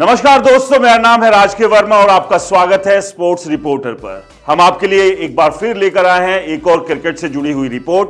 नमस्कार दोस्तों, मेरा नाम है राजकीय वर्मा और आपका स्वागत है स्पोर्ट्स रिपोर्टर पर। हम आपके लिए एक बार फिर लेकर आए हैं एक और क्रिकेट से जुड़ी हुई रिपोर्ट।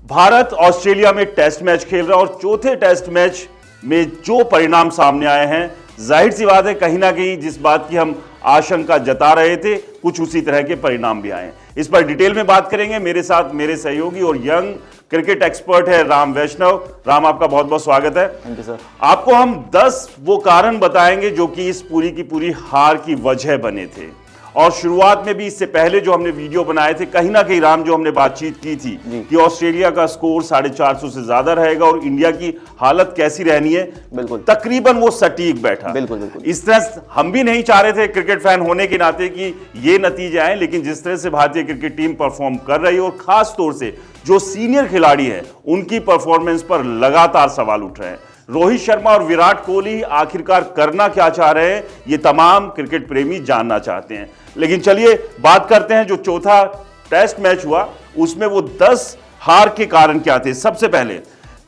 भारत ऑस्ट्रेलिया में टेस्ट मैच खेल रहा है और चौथे टेस्ट मैच में जो परिणाम सामने आए हैं, जाहिर सी बात है कहीं ना कहीं जिस बात की हम आशंका जता रहे थे कुछ उसी तरह के परिणाम भी आए। इस पर डिटेल में बात करेंगे। मेरे साथ मेरे सहयोगी और यंग क्रिकेट एक्सपर्ट है राम वैष्णव। राम, आपका बहुत बहुत स्वागत है। Thank you sir. आपको हम 10 वो कारण बताएंगे जो कि इस पूरी की पूरी हार की वजह बने थे। और शुरुआत में भी इससे पहले जो हमने वीडियो बनाए थे, कहीं ना कहीं राम जो हमने बातचीत की थी कि ऑस्ट्रेलिया का स्कोर 450 से ज्यादा रहेगा और इंडिया की हालत कैसी रहनी है, बिल्कुल तकरीबन वो सटीक बैठा। बिल्कुल बिल्कुल। इस तरह हम भी नहीं चाह रहे थे क्रिकेट फैन होने के नाते कि ये नतीजे आए, लेकिन जिस तरह से भारतीय क्रिकेट टीम परफॉर्म कर रही है और खास तौर से जो सीनियर खिलाड़ी हैं उनकी परफॉर्मेंस पर लगातार सवाल उठ रहे हैं। रोहित शर्मा और विराट कोहली आखिरकार करना क्या चाह रहे हैं, ये तमाम क्रिकेट प्रेमी जानना चाहते हैं। लेकिन चलिए बात करते हैं जो चौथा टेस्ट मैच हुआ उसमें वो 10 हार के कारण क्या थे। सबसे पहले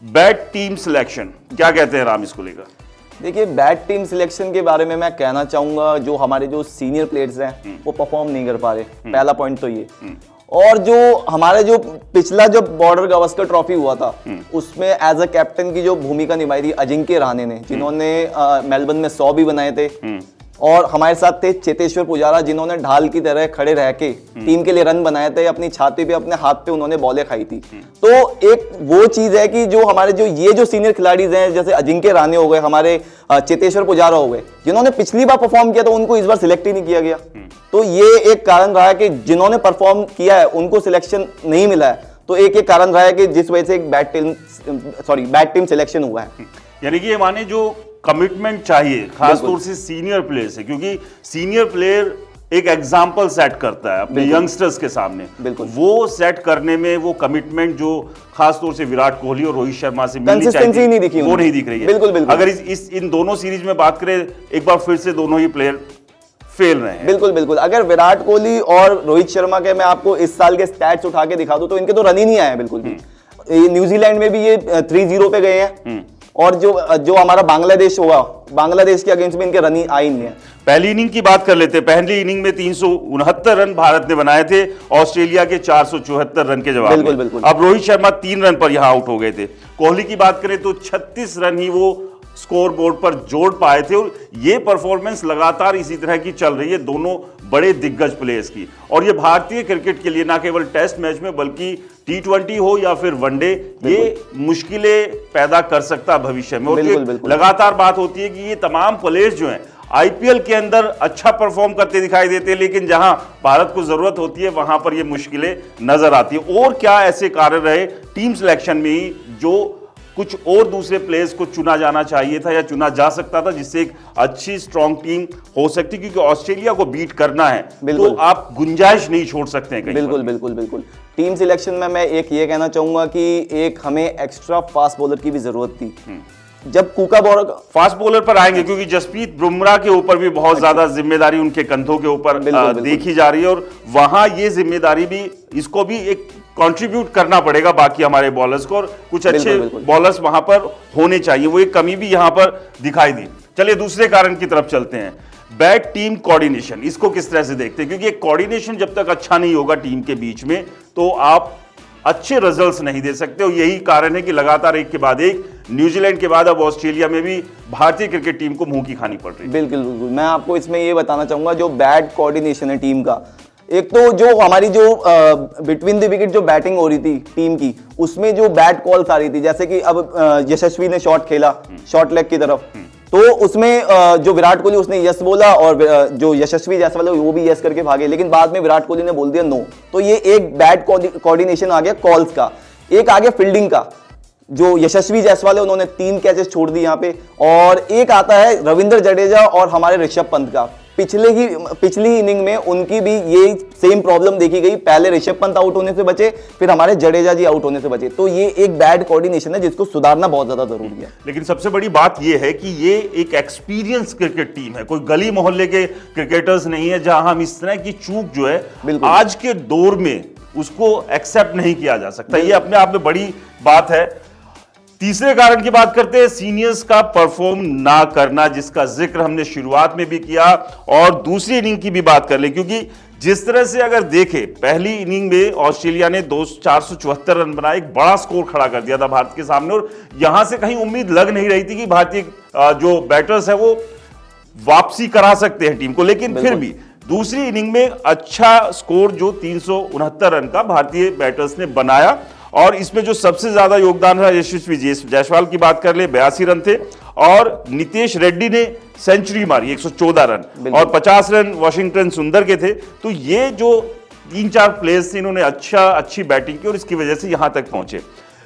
बैड टीम सिलेक्शन, क्या कहते हैं राम इसको लेकर? देखिए, बैड टीम सिलेक्शन के बारे में मैं कहना चाहूंगा जो हमारे जो सीनियर प्लेयर्स हैं वो परफॉर्म नहीं कर पा रहे, पहला पॉइंट तो ये। और जो हमारे जो पिछला जो बॉर्डर गावस्कर ट्रॉफी हुआ था उसमें एज अ कैप्टन की जो भूमिका निभाई थी अजिंक्य रहाणे ने, जिन्होंने मेलबर्न में 100 भी बनाए थे। और हमारे साथ थे चेतेश्वर पुजारा, जिन्होंने ढाल की तरह खड़े रह के टीम के लिए रन बनाए थे, अपनी छाती पे अपने हाथ पे उन्होंने बॉलें खाई थी। तो एक वो चीज है कि जो हमारे जो सीनियर खिलाड़ीज हैं, जैसे अजिंक्य रहाणे हो गए, हमारे चेतेश्वर पुजारा हो गए, जिन्होंने पिछली बार परफॉर्म किया तो उनको इस बार सिलेक्ट ही नहीं किया गया। तो ये एक कारण रहा है कि जिन्होंने परफॉर्म किया है उनको सिलेक्शन नहीं मिला है। तो एक कारण रहा है कि जिस वजह से एक बैड टीम सिलेक्शन हुआ है। यानी कि ये माने जो कमिटमेंट चाहिए खास तौर से सीनियर प्लेयर से, क्योंकि सीनियर प्लेयर एक एग्जाम्पल सेट करता है अपने यंगस्टर्स के सामने, वो सेट करने में वो कमिटमेंट जो खास तौर से विराट कोहली और रोहित शर्मा से मिलनी चाहिए नहीं दिखी, वो नहीं दिख रही है। बिल्कुल बिल्कुल। अगर इन दोनों सीरीज में बात करें एक बार फिर से दोनों ही प्लेयर फेल रहे हैं। बिल्कुल बिल्कुल। अगर विराट कोहली और रोहित शर्मा के मैं आपको इस साल के स्टैट्स उठा के दिखा दूं तो इनके तो रन ही नहीं आए बिल्कुल भी। न्यूजीलैंड में भी ये 3-0 पे गए हैं और जो हमारा बांग्लादेश हुआ, बांग्लादेश के अगेंस्ट में इनके रन ही आई नहीं है। पहली इनिंग की बात कर लेते हैं। पहली इनिंग में 369 रन भारत ने बनाए थे ऑस्ट्रेलिया के 474 रन के जवाब बिल्कुल में। बिल्कुल। अब रोहित शर्मा 3 रन पर यहां आउट हो गए थे। कोहली की बात करें तो 36 रन ही वो स्कोर बोर्ड पर जोड़ पाए थे और ये परफॉर्मेंस लगातार इसी तरह की चल रही है दोनों बड़े दिग्गज प्लेयर्स की। और ये भारतीय क्रिकेट के लिए ना केवल टेस्ट मैच में बल्कि T20 हो या फिर वनडे, ये मुश्किलें पैदा कर सकता है भविष्य में। और लगातार बात होती है कि ये तमाम प्लेयर्स जो हैं आईपीएल के अंदर अच्छा परफॉर्म करते दिखाई देते हैं, लेकिन जहां भारत को जरूरत होती है वहां पर ये मुश्किलें नजर आती है। और क्या ऐसे कारण रहे टीम सिलेक्शन में ही जो कुछ और दूसरे प्लेयर्स को चुना जाना चाहिए था या चुना जा सकता था जिससे एक अच्छी स्ट्रॉन्ग टीम हो सकती, क्योंकि ऑस्ट्रेलिया को बीट करना है तो आप गुंजाइश नहीं छोड़ सकते हैं कहीं। बिल्कुल बिल्कुल बिल्कुल। टीम सिलेक्शन में मैं एक ये कहना चाहूंगा कि एक हमें एक्स्ट्रा फास्ट बॉलर की भी जरूरत थी। जब कुका बॉलर फास्ट बॉलर पर आएंगे क्योंकि जसप्रीत बुमराह के ऊपर भी बहुत ज्यादा जिम्मेदारी उनके कंधों के ऊपर देखी जा रही है और वहां ये जिम्मेदारी भी इसको भी एक कंट्रीब्यूट करना पड़ेगा बाकी हमारे बॉलर्स को, और कुछ अच्छे बॉलर्स वहां पर होने चाहिए। वो एक कमी भी यहां पर दिखाई दी। चलिए दूसरे कारण की तरफ चलते हैं, बैड टीम कोऑर्डिनेशन। इसको किस तरह से देखते हैं? क्योंकि एक कोऑर्डिनेशन जब तक अच्छा नहीं होगा टीम के बीच में तो आप अच्छे रिजल्ट्स नहीं दे सकते। और यही कारण है कि लगातार एक के बाद एक न्यूजीलैंड के बाद अब ऑस्ट्रेलिया में भी भारतीय क्रिकेट टीम को मुंह की खानी पड़ रही है। बिल्कुल बिल्कुल। मैं आपको इसमें ये बताना चाहूंगा जो बैड कोऑर्डिनेशन है टीम का, एक तो जो हमारी जो बिटवीन द विकेट जो बैटिंग हो रही थी टीम की, उसमें जो बैड कॉल्स आ रही थी, जैसे कि अब यशस्वी ने शॉट खेला शॉर्ट लेग की तरफ, तो उसमें जो विराट कोहली उसने यस बोला और जो यशस्वी जायसवाल वो भी यस करके भागे, लेकिन बाद में विराट कोहली ने बोल दिया नो। तो ये एक बैड कोऑर्डिनेशन आ गया कॉल्स का। एक आ गया फील्डिंग का, जो यशस्वी जायसवाल है उन्होंने 3 कैचेस छोड़ दी यहाँ पे। और एक आता है रविंद्र जडेजा और हमारे ऋषभ पंत का। पिछली इनिंग में उनकी भी ये सेम प्रॉब्लम देखी गई, पहले ऋषभ पंत आउट होने से बचे, फिर हमारे जडेजा जी आउट होने से बचे। तो ये एक बैड कोऑर्डिनेशन है जिसको सुधारना बहुत ज्यादा जरूरी है। लेकिन सबसे बड़ी बात ये है कि ये एक एक्सपीरियंस क्रिकेट टीम है, कोई गली मोहल्ले के क्रिकेटर्स नहीं है जहां हम इस तरह की चूक जो है आज के दौर में उसको एक्सेप्ट नहीं किया जा सकता। ये अपने आप में बड़ी बात है। तीसरे कारण की बात करते हैं, सीनियर्स का परफॉर्म ना करना, जिसका जिक्र हमने शुरुआत में भी किया, और दूसरी इनिंग की भी बात कर ले, क्योंकि जिस तरह से अगर देखें, पहली इनिंग में ऑस्ट्रेलिया ने 474 रन बनाए, एक बड़ा स्कोर खड़ा कर दिया था भारत के सामने, और यहां से कहीं उम्मीद लग नहीं रही थी कि भारतीय जो बैटर्स है वो वापसी करा सकते हैं टीम को, लेकिन फिर भी दूसरी इनिंग में अच्छा स्कोर जो 369 रन का भारतीय बैटर्स ने बनाया, और इसमें जो सबसे ज्यादा योगदान रहा यशस्वी जायसवाल की बात कर ले, 82 रन थे, और नितेश रेड्डी ने सेंचुरी मारी 114 रन, और 50 रन वाशिंगटन सुंदर के थे। तो ये जो 3-4 प्लेयर्स थे, इन्होंने अच्छी बैटिंग की और इसकी वजह से यहां तक पहुंचे।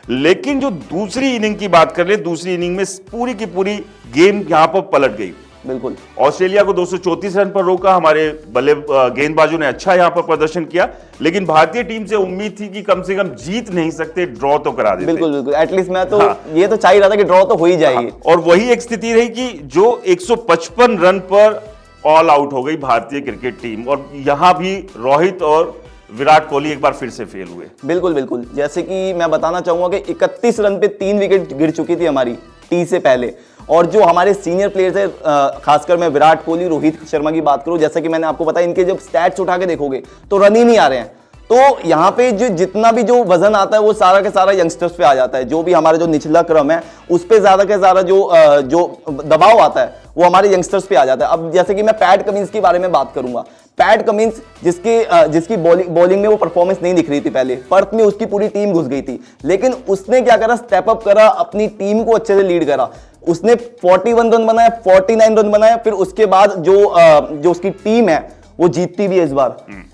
लेकिन जो दूसरी इनिंग की बात कर ले, दूसरी इनिंग में पूरी की पूरी गेम यहां पर पलट गई। बिल्कुल, ऑस्ट्रेलिया को 234 रन पर रोका, हमारे गेंदबाजों ने अच्छा यहां पर प्रदर्शन किया, लेकिन भारतीय टीम से उम्मीद थी कि कम से कम जीत नहीं सकते, ड्रॉ तो करा देते। बिल्कुल बिल्कुल, एटलीस्ट मैं तो ये तो चाह ही रहा था कि ड्रॉ तो हो ही जाएगी। और वही एक स्थिति रही कि जो 155 रन पर ऑल आउट हो गई भारतीय क्रिकेट टीम, और यहां भी रोहित और विराट कोहली एक बार फिर से फेल हुए। बिल्कुल बिल्कुल, जैसे कि मैं बताना चाहूंगा कि 31 रन पे 3 विकेट गिर चुकी थी हमारी टी से पहले, और जो हमारे सीनियर प्लेयर्स है, खासकर मैं विराट कोहली, रोहित शर्मा की बात करूं, जैसा कि मैंने आपको बताया, इनके जब स्टैट्स उठा के देखोगे तो रन ही नहीं आ रहे हैं। तो यहाँ पे जो जितना भी जो वजन आता है वो सारा के सारा यंगस्टर्स पे आ जाता है। जो भी हमारा जो निचला क्रम है उस पे ज्यादा के ज्यादा जो दबाव आता है वो हमारे यंगस्टर्स पे आ जाता है। अब जैसे कि मैं पैट कमिंस के बारे में बात करूंगा, पैट कमिंस जिसकी बॉलिंग में वो परफॉर्मेंस नहीं दिख रही थी पहले, पर्थ में उसकी पूरी टीम घुस गई थी, लेकिन उसने क्या करा, स्टेप अप करा, अपनी टीम को अच्छे से लीड करा। उसने 41 रन बनाया, 49 रन बनाया, फिर उसके बाद जो उसकी टीम है वो जीतती भी है इस बार।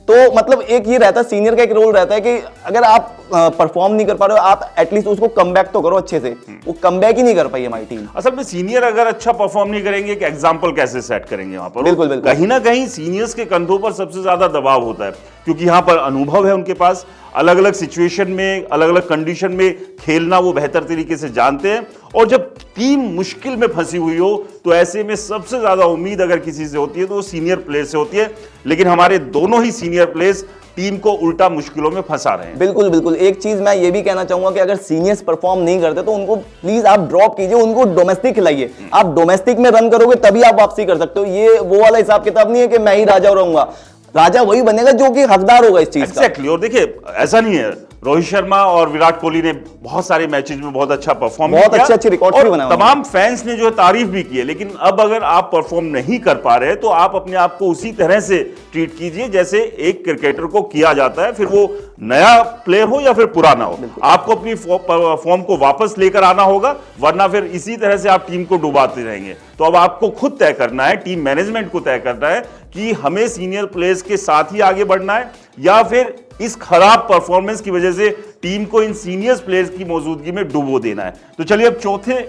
तो मतलब एक ये रहता है, सीनियर का एक रोल रहता है कि अगर आप परफॉर्म नहीं कर पा रहे हो, आप एटलीस्ट उसको कमबैक तो करो अच्छे से। वो कमबैक ही नहीं कर पाई हमारी टीम। असल में सीनियर अगर अच्छा परफॉर्म नहीं करेंगे, एक एग्जांपल कैसे सेट करेंगे वहां पर? बिल्कुल बिल्कुल, कहीं ना कहीं सीनियर्स के कंधों पर सबसे ज्यादा दबाव होता है, क्योंकि यहां पर अनुभव है उनके पास, अलग अलग सिचुएशन में, अलग अलग कंडीशन में खेलना वो बेहतर तरीके से जानते हैं, और जब टीम मुश्किल में फंसी हुई हो तो ऐसे में सबसे ज्यादा उम्मीद अगर किसी से होती है तो वो सीनियर प्लेयर से होती है। लेकिन हमारे दोनों ही सीनियर प्लेयर्स टीम को उल्टा मुश्किलों में फंसा रहे हैं। बिल्कुल बिल्कुल, एक चीज मैं ये भी कहना चाहूंगा कि अगर सीनियर्स परफॉर्म नहीं करते तो उनको प्लीज आप ड्रॉप कीजिए, उनको डोमेस्टिक खिलाइए। आप डोमेस्टिक में रन करोगे तभी आप वापसी कर सकते हो। ये वो वाला हिसाब किताब नहीं है कि मैं ही राजा रहूंगा, राजा वही बनेगा जो कि हकदार होगा इस चीज का। एग्जैक्टली। और देखिए ऐसा नहीं है, रोहित शर्मा और विराट कोहली ने बहुत सारे मैचेस में बहुत अच्छा परफॉर्म किया, बहुत अच्छे रिकॉर्ड भी बनाए, तमाम फैंस ने जो तारीफ भी की है। लेकिन अब अगर आप परफॉर्म नहीं कर पा रहे तो आप अपने आप को उसी तरह से ट्रीट कीजिए जैसे एक क्रिकेटर को किया जाता है, फिर वो नया प्लेयर हो या फिर पुराना हो। आपको अपनी फॉर्म को वापस लेकर आना होगा, वरना फिर इसी तरह से आप टीम को डुबाते रहेंगे। तो अब आपको खुद तय करना है, टीम मैनेजमेंट को तय करना है कि हमें सीनियर प्लेयर्स के साथ ही आगे बढ़ना है, या फिर इस खराब परफॉर्मेंस की वजह से टीम को इन सीनियर प्लेयर्स की मौजूदगी में डुबो देना है। तो चलिए अब चौथे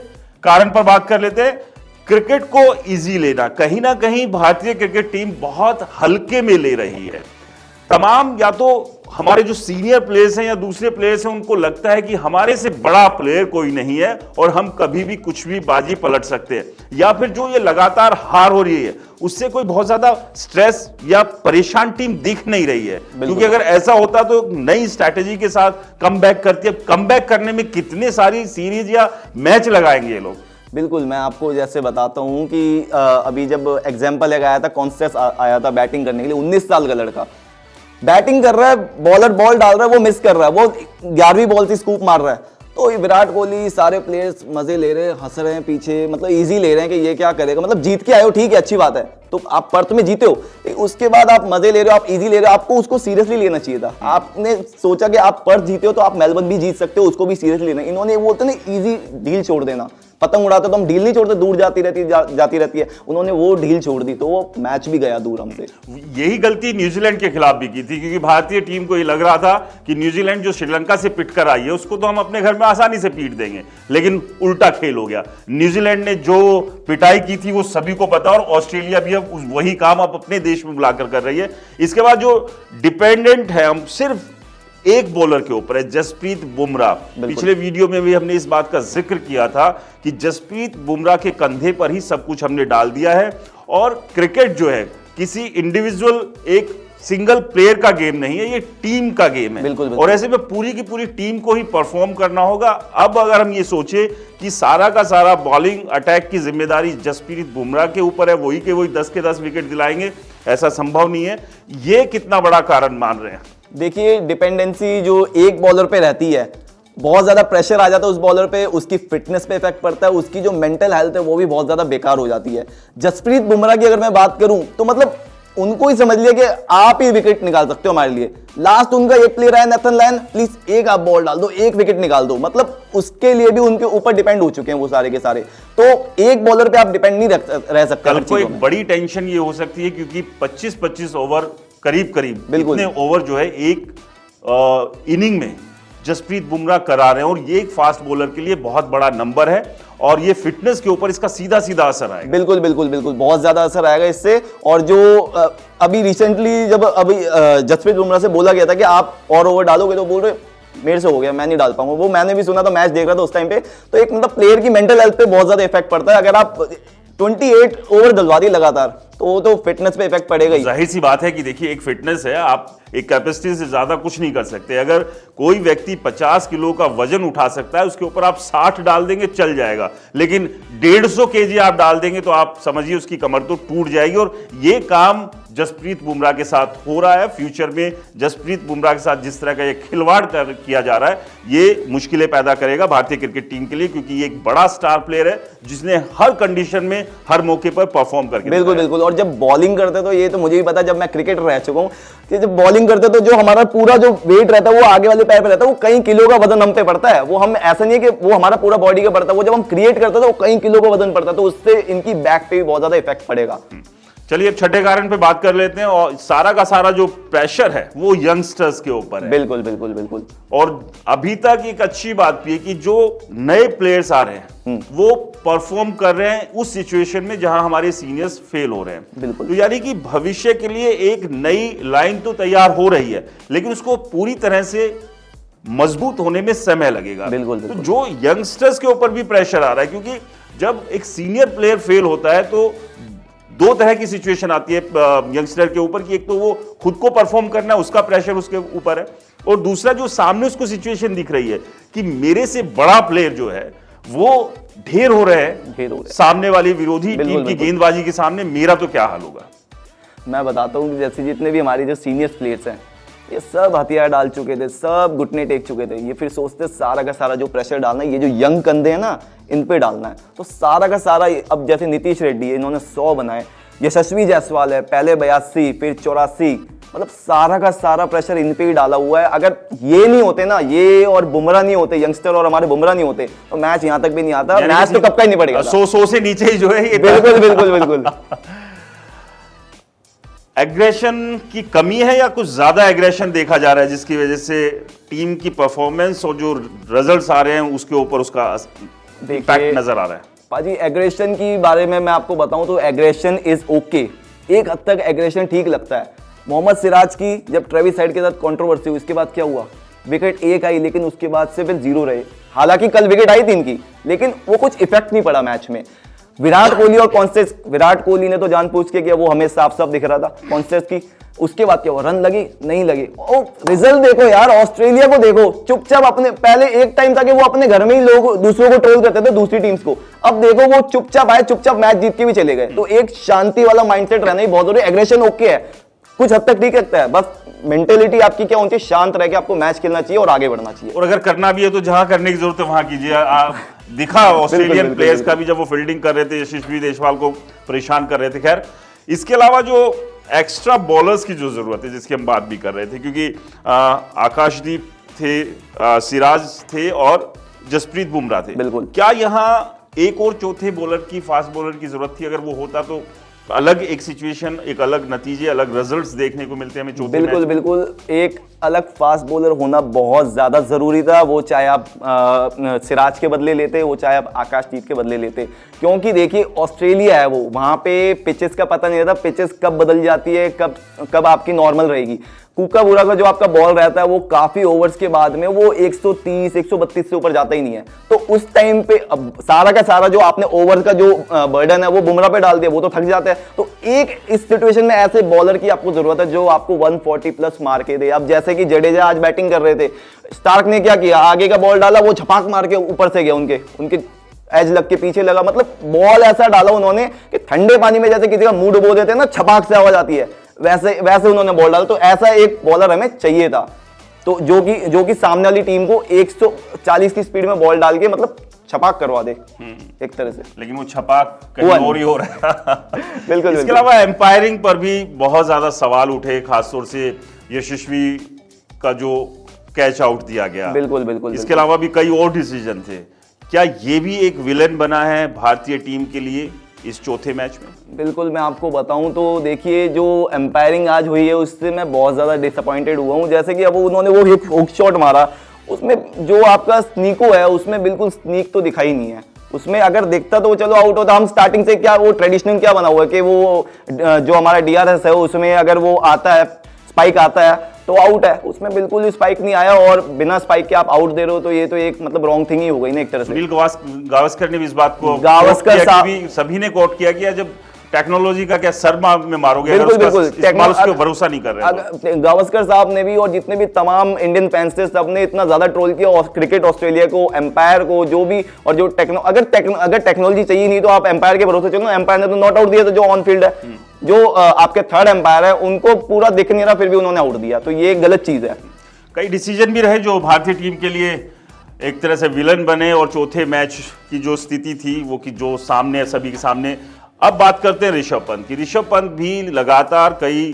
कारण पर बात कर लेते हैं, क्रिकेट को इजी लेना। कहीं ना कहीं भारतीय क्रिकेट टीम बहुत हल्के में ले रही है। तमाम या तो हमारे जो सीनियर प्लेयर्स हैं या दूसरे प्लेयर्स हैं, उनको लगता है कि हमारे से बड़ा प्लेयर कोई नहीं है और हम कभी भी कुछ भी बाजी पलट सकते हैं, या फिर जो ये लगातार हार हो रही है उससे कोई बहुत ज्यादा स्ट्रेस या परेशान टीम दिख नहीं रही है। क्योंकि अगर ऐसा होता तो नई स्ट्रैटेजी के साथ कमबैक करती है। कमबैक करने में कितने सारी सीरीज या मैच लगाएंगे ये लोग। बिल्कुल, मैं आपको जैसे बताता हूं कि अभी जब एग्जाम्पल लगाया था, कॉन्स्टेस आया था बैटिंग करने के लिए, 19 साल का लड़का बैटिंग कर रहा है, बॉलर बॉल डाल रहा है, वो मिस कर रहा है, वो 11वीं बॉल से स्कूप मार रहा है। तो विराट कोहली, सारे प्लेयर्स मजे ले रहे हैं, हंस रहे हैं पीछे, मतलब इजी ले रहे हैं कि ये क्या करेगा। मतलब जीत के आए हो, ठीक है, अच्छी बात है, तो आप पर्थ में जीते हो, उसके बाद आप मजे ले रहे हो, आप इजी ले रहे हो, आपको उसको सीरियसली लेना चाहिए था। आपने सोचा कि आप पर्थ जीते हो तो आप मेलबर्न भी जीत सकते हो, उसको भी सीरियसली लेना। इन्होंने बोलते ना इजी डील छोड़ देना, पतंग उड़ाते तो हम डील नहीं छोड़ते, दूर जाती रहती है। उन्होंने वो डील छोड़ दी तो वो मैच भी गया दूर हमसे। यही गलती न्यूजीलैंड के खिलाफ भी की थी, क्योंकि भारतीय टीम को ये लग रहा था कि न्यूजीलैंड जो श्रीलंका से पिट कर आई है उसको तो हम अपने घर में आसानी से पीट देंगे, लेकिन उल्टा खेल हो गया। न्यूजीलैंड ने जो पिटाई की थी वो सभी को पता, और ऑस्ट्रेलिया भी अब वही काम अब अपने देश में बुलाकर कर रही है। इसके बाद जो डिपेंडेंट है हम सिर्फ एक बॉलर के ऊपर है, जसप्रीत बुमराह। पिछले वीडियो में भी हमने इस बात का जिक्र किया था कि जसप्रीत बुमराह के कंधे पर ही सब कुछ हमने डाल दिया है, और क्रिकेट जो है किसी इंडिविजुअल एक सिंगल प्लेयर का गेम नहीं है, ये टीम का गेम है। बिल्कुल। और ऐसे में पूरी की पूरी टीम को ही परफॉर्म करना होगा। अब अगर हम ये सोचे कि सारा का सारा बॉलिंग अटैक की जिम्मेदारी जसप्रीत बुमराह के ऊपर है, वही के वही 10 के 10 विकेट दिलाएंगे, ऐसा संभव नहीं है। ये कितना बड़ा कारण मान रहे हैं? देखिए, डिपेंडेंसी जो एक बॉलर पे रहती है, बहुत ज्यादा प्रेशर आ जाता है उस बॉलर पे, उसकी फिटनेस पे इफेक्ट पड़ता है, उसकी जो मेंटल हेल्थ है वो भी बहुत ज्यादा बेकार हो जाती है। जसप्रीत बुमराह की अगर मैं बात करूं तो मतलब उनको ही समझ लिया कि आप ही विकेट निकाल सकते हो हमारे लिए। लास्ट उनका एक प्लेयर है नेथन लायन, प्लीज एक आप बॉल डाल दो, एक विकेट निकाल दो, मतलब उसके लिए भी उनके ऊपर डिपेंड हो चुके हैं वो सारे के सारे। तो एक बॉलर पे आप डिपेंड नहीं रह सकते। कल को एक बड़ी टेंशन ये हो सकती है क्योंकि 25-25 ओवर करीब इतने ओवर जो है एक इनिंग में जसप्रीत बुमराह करा रहे हैं, और ये एक फास्ट बॉलर के लिए बहुत बड़ा नंबर है, और ये फिटनेस के ऊपर इसका सीधा सीधा असर आएगा। बिल्कुल बिल्कुल बिल्कुल, बहुत ज्यादा असर आएगा इससे। और जो अभी रिसेंटली जब अभी जसप्रीत बुमराह से बोला गया था कि आप और ओवर डालोगे, तो बोल रहे मेरे से हो गया, मैं नहीं डाल पाऊंगा। वो मैंने भी सुना था, मैच देख रहा था उस टाइम पे। तो एक मतलब प्लेयर की मेंटल हेल्थ पे बहुत ज्यादा इफेक्ट पड़ता है। अगर आप 28 ओवर डलवा दिए लगातार, तो वो तो फिटनेस पे इफेक्ट पड़ेगा ही। जाहिर सी बात है कि देखिए, एक फिटनेस है, आप एक कैपेसिटी से ज्यादा कुछ नहीं कर सकते। अगर कोई व्यक्ति 50 किलो का वजन उठा सकता है, उसके ऊपर आप 60 डाल देंगे चल जाएगा, लेकिन 150 केजी आप डाल देंगे तो आप समझिए उसकी कमर तो टूट जाएगी। और ये काम जसप्रीत बुमराह के साथ हो रहा है। फ्यूचर में जसप्रीत बुमराह के साथ जिस तरह का ये खिलवाड़ किया जा रहा है, ये मुश्किलें पैदा करेगा भारतीय क्रिकेट टीम के लिए, क्योंकि ये एक बड़ा स्टार प्लेयर है जिसने हर कंडीशन में हर मौके पर परफॉर्म करके बिल्कुल बिल्कुल। और जब बॉलिंग करते तो ये तो मुझे भी पता है, जब मैं क्रिकेटर रह चुका हूँ, कि जब बॉलिंग करते तो जो हमारा पूरा जो वेट रहता है वो आगे वाले पैर पे रहता है, वो कई किलो का वजन हम पे पड़ता है। वो हम ऐसा नहीं है कि वो हमारा पूरा बॉडी का पड़ता है, वो जब हम क्रिएट करते हैं तो कई किलो का वजन पड़ता है, तो उससे इनकी बैक पे भी बहुत ज्यादा इफेक्ट पड़ेगा। चलिए अब छठे कारण पे बात कर लेते हैं, और सारा का सारा जो प्रेशर है वो यंगस्टर्स के ऊपर है। बिल्कुल बिल्कुल बिल्कुल। और अभी तक एक अच्छी बात भी है कि जो नए प्लेयर्स आ रहे हैं वो परफॉर्म कर रहे हैं उस सिचुएशन में जहां हमारे सीनियर्स फेल हो रहे हैं। बिल्कुल। तो यानी कि भविष्य के लिए एक नई लाइन तो तैयार हो रही है, लेकिन उसको पूरी तरह से मजबूत होने में समय लगेगा। बिल्कुल, तो जो यंगस्टर्स के ऊपर भी प्रेशर आ रहा है, क्योंकि जब एक सीनियर प्लेयर फेल होता है तो दो तरह की सिचुएशन आती है यंगस्टर के ऊपर, कि एक तो वो खुद को परफॉर्म करना है, उसका प्रेशर उसके ऊपर है, और दूसरा जो सामने उसको सिचुएशन दिख रही है कि मेरे से बड़ा प्लेयर जो है वो ढेर हो रहे हैं सामने वाली विरोधी टीम की गेंदबाजी के सामने, मेरा तो क्या हाल होगा। मैं बताता हूँ कि जैसे जितने भी हमारे जो सीनियर प्लेयर्स हैं, ये सब हथियार डाल चुके थे, सब घुटने टेक चुके थे। ये फिर सोचते सारा का सारा जो प्रेशर डालना है, ये जो यंग कंधे हैं ना, इन पे डालना है। तो सारा का सारा, अब जैसे नीतीश रेड्डी है, इन्होंने 100 बनाए, यशस्वी जायसवाल है, पहले 82 फिर 84, मतलब सारा का सारा प्रेशर इन पे ही डाला हुआ है। अगर ये नहीं होते ना, ये और बुमराह नहीं होते, यंगस्टर और हमारे बुमराह नहीं होते, तो मैच यहां तक भी नहीं आता, मैच तो कब का ही नहीं पड़ेगा। 100 से नीचे ही जो है ये बिल्कुल बिल्कुल बिल्कुल। एग्रेशन की कमी है या कुछ ज्यादा एग्रेशन देखा जा रहा है, जिसकी वजह से टीम की परफॉर्मेंस और जो रिजल्ट्स आ रहे हैं उसके ऊपर उसका इम्पैक्ट नजर आ रहा है? पाजी, एग्रेशन की बारे में मैं आपको बताऊं तो एग्रेशन इज ओके, एक हद तक एग्रेशन ठीक लगता है। मोहम्मद सिराज की जब ट्रेविस हेड के साथ कंट्रोवर्सी हुई, उसके बाद क्या हुआ, विकेट एक आई, लेकिन उसके बाद से फिर 0 रहे। हालांकि कल विकेट आई थी इनकी, लेकिन वो कुछ इफेक्ट नहीं पड़ा मैच में। विराट कोहली और कॉन्स्टेंस, विराट कोहली ने तो जान पूछ के किया, वो हमें साफ साफ दिख रहा था। कॉन्स्टेंस की उसके बाद क्या हुआ, रन लगी नहीं लगी। ओ रिजल्ट देखो यार, ऑस्ट्रेलिया को देखो, चुपचाप अपने, पहले एक टाइम था कि वो अपने घर में ही लोग दूसरों को ट्रोल करते थे, दूसरी टीम्स को। अब देखो वो चुपचाप आए, चुपचाप मैच जीत के भी चले गए। तो एक शांति वाला माइंडसेट रहना ही बहुत जरूरी है। एग्रेशन ओके है, कुछ हद तक ठीक लगता है, बस मेंटेलिटी आपकी क्या होनी चाहिए, शांत रह के आपको मैच खेलना चाहिए और आगे बढ़ना चाहिए। और अगर करना भी है तो जहां करने की जरूरत है वहां कीजिए। दिखा ऑस्ट्रेलियन प्लेयर्स का भी, जब वो फील्डिंग कर रहे थे, यशस्वी जायसवाल को परेशान कर रहे थे। खैर, इसके अलावा जो एक्स्ट्रा बॉलर्स की जो जरूरत है, जिसकी हम बात भी कर रहे थे, क्योंकि आकाशदीप थे, सिराज थे और जसप्रीत बुमराह थे। बिल्कुल। क्या यहाँ एक और चौथे बॉलर की, फास्ट बॉलर की जरूरत थी? अगर वो होता तो अलग एक सिचुएशन, एक अलग नतीजे, अलग रिजल्ट्स देखने को मिलते हैं हमें चौथे। बिल्कुल बिल्कुल, एक अलग फास्ट बॉलर होना बहुत ज्यादा जरूरी था। वो चाहे आप सिराज के बदले लेते, वो चाहे आप आकाशदीप के बदले लेते, क्योंकि देखिए ऑस्ट्रेलिया है, वो वहां पे पिचेस का पता नहीं रहता, पिचेस कब बदल जाती है, कब आपकी नॉर्मल रहेगी। कूकाबूरा का जो आपका बॉल रहता है वो काफी ओवर्स के बाद में वो 130 132 से ऊपर जाता ही नहीं है। तो उस टाइम पे अब सारा का सारा जो आपने ओवर का जो बर्डन है वो बुमराह पे डाल दिया, वो तो थक जाता है। तो एक इस सिचुएशन में ऐसे बॉलर की आपको जरूरत है जो आपको 140 प्लस मार के दे। अब जैसे कि जडेजा आज बैटिंग कर रहे थे, स्टार्क ने क्या किया, आगे का बॉल डाला, वो छपाक मार के ऊपर से गया, उनके एज लग के पीछे लगा। मतलब बॉल ऐसा डाला उन्होंने कि ठंडे पानी में जैसे किसी का मुंह डुबो देते हैं ना, छपाक से आवाज आती है, वैसे उन्होंने बॉल डाला। तो ऐसा एक बॉलर हमें चाहिए था, तो जो कि सामने वाली टीम को 140 की स्पीड में बॉल डाल के मतलब छपाक करवा दे एक तरह से। लेकिन वो छपाक कहीं और ही हो रहा है। बिल्कुल। इसके अलावा एम्पायरिंग पर भी बहुत ज्यादा सवाल उठे, खासतौर से यशस्वी का जो कैच आउट दिया गया। बिल्कुल। इसके अलावा भी कई और डिसीजन थे। क्या ये भी एक विलेन बना है भारतीय टीम के लिए इस चौथे मैच में? बिल्कुल, मैं आपको बताऊं तो देखिए, जो एम्पायरिंग आज हुई है उससे मैं बहुत ज़्यादा डिसअपॉइंटेड हुआ हूं। जैसे कि अब उन्होंने वो एक हुक शॉट मारा, उसमें जो आपका स्नीको है उसमें बिल्कुल स्नीक तो दिखाई नहीं है। उसमें अगर दिखता तो चलो आउट होता। हम स्टार्टिंग से क्या वो ट्रेडिशनल क्या बना हुआ है कि वो जो हमारा DRS है उसमें अगर वो आता है, स्पाइक आता है तो आउट है। उसमें बिल्कुल स्पाइक नहीं आया और बिना स्पाइक के आप आउट दे रहे हो, तो ये तो एक मतलब रॉन्ग थिंग ही हो गई ना एक तरह से। सुनील गावस्कर ने भी इस बात को गावस्कर साहब भी सभी ने कोट किया कि जब टेक्नोलॉजी का क्या सर में मारोगे, बिल्कुल उसको भरोसा नहीं कर रहे। गावस्कर साहब ने भी और जितने भी तमाम इंडियन फैंस थे सबने इतना ज्यादा ट्रोल किया और क्रिकेट ऑस्ट्रेलिया को, एम्पायर को, जो भी, और जो अगर टेक्नोलॉजी चाहिए नहीं तो आप एम्पायर के भरोसे चलो। एम्पायर ने तो नॉट आउट दिया था जो ऑन फील्ड है, जो आपके थर्ड एम्पायर है उनको पूरा दिख नहीं रहा फिर भी उन्होंने आउट दिया, तो ये गलत चीज है। कई डिसीजन भी रहे जो भारतीय टीम के लिए एक तरह से विलन बने, और चौथे मैच की जो स्थिति थी वो कि जो सामने सभी के सामने। अब बात करते हैं ऋषभ पंत की। ऋषभ पंत भी लगातार कई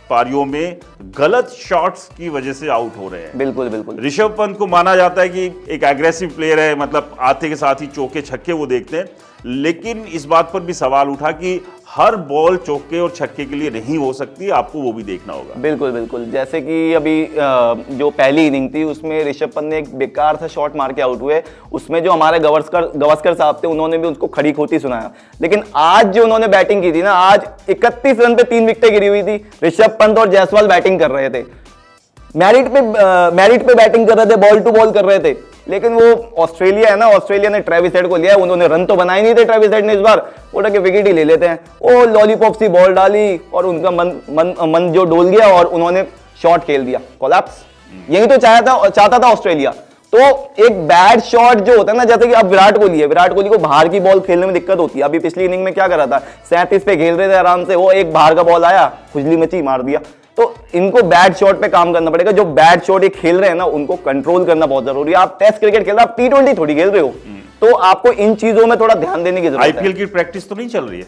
पारियों में गलत शॉट्स की वजह से आउट हो रहे हैं। बिल्कुल। ऋषभ पंत को माना जाता है कि एक एग्रेसिव प्लेयर है, मतलब आते के साथ ही चौके छक्के वो देखते हैं, लेकिन इस बात पर भी सवाल उठा कि हर बॉल चौके और छक्के के लिए नहीं हो सकती, आपको वो भी देखना होगा। बिल्कुल। जैसे कि अभी जो पहली इनिंग थी उसमें ऋषभ पंत ने एक बेकार सा शॉट मार के आउट हुए, उसमें जो हमारे गावस्कर साहब थे उन्होंने भी उसको खड़ी खोटी सुनाया। लेकिन आज जो उन्होंने बैटिंग की थी ना, आज 31 रन पे 3 विकेटें गिरी हुई थी। ऋषभ पंत और जायसवाल बैटिंग कर रहे थे, मैरिट पे बैटिंग कर रहे थे, बॉल टू बॉल कर रहे थे। लेकिन वो ऑस्ट्रेलिया है ना, ऑस्ट्रेलिया ने ट्रेविस हेड को लिया, उन्होंने रन तो बनाए नहीं थे ट्रेविस हेड ने इस बार, उठा के विकेट ही ले लेते हैं। वो लॉलीपॉप सी बॉल डाली और उनका मन जो डोल गया और उन्होंने शॉट खेल दिया, कोलैप्स। यही तो चाहता था ऑस्ट्रेलिया। तो एक बैड शॉट जो होता है ना, जैसे कि अब विराट कोहली को बाहर की बॉल खेलने में दिक्कत होती है। अभी पिछली इनिंग में क्या करा था, 37 पे खेल रहे थे आराम से, वो एक बाहर का बॉल आया, खुजली मची, मार दिया। तो इनको बैड शॉट पे काम करना पड़ेगा। जो बैड शॉट ये खेल रहे हैं ना, उनको कंट्रोल करना बहुत जरूरी है। आप टेस्ट क्रिकेट खेल रहे हो, आप T20 थोड़ी खेल रहे हो, तो आपको इन चीजों में थोड़ा ध्यान देने की जरूरत है। IPL की प्रैक्टिस तो नहीं चल रही है।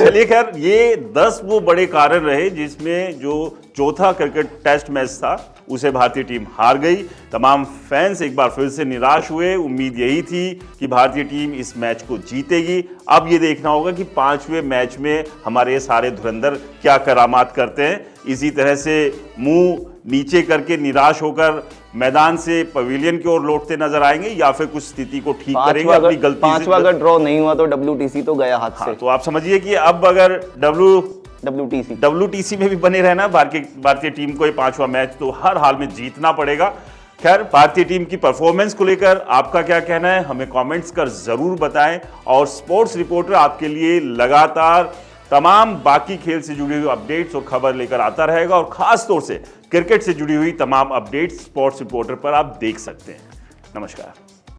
चलिए खैर, ये 10 वो बड़े कारण रहे जिसमें जो चौथा क्रिकेट टेस्ट मैच था उसे भारतीय टीम हार गई। तमाम फैंस एक बार फिर से निराश हुए। उम्मीद यही थी कि भारतीय टीम इस मैच को जीतेगी। अब ये देखना होगा कि 5वें मैच में हमारे सारे धुरंधर क्या करामात करते हैं। इसी तरह से मुंह नीचे करके निराश होकर मैदान से पवेलियन की ओर लौटते नजर आएंगे, या फिर कुछ स्थिति को ठीक करेंगे अपनी गलती से। 5वां अगर ड्रॉ नहीं हुआ तो WTC तो गया हाथ से। तो आप समझिए कि अब अगर WTC में भी बने रहना भारतीय टीम को ये 5वां मैच तो हर हाल में जीतना पड़ेगा। खैर, भारतीय टीम की परफॉर्मेंस को लेकर आपका क्या कहना है, हमें कमेंट्स कर जरूर बताएं। और स्पोर्ट्स रिपोर्टर आपके लिए लगातार तमाम बाकी खेल से जुड़ी हुई अपडेट्स और खबर लेकर आता रहेगा, और खास तौर से क्रिकेट से जुड़ी हुई तमाम अपडेट्स स्पोर्ट्स रिपोर्टर पर आप देख सकते हैं। नमस्कार।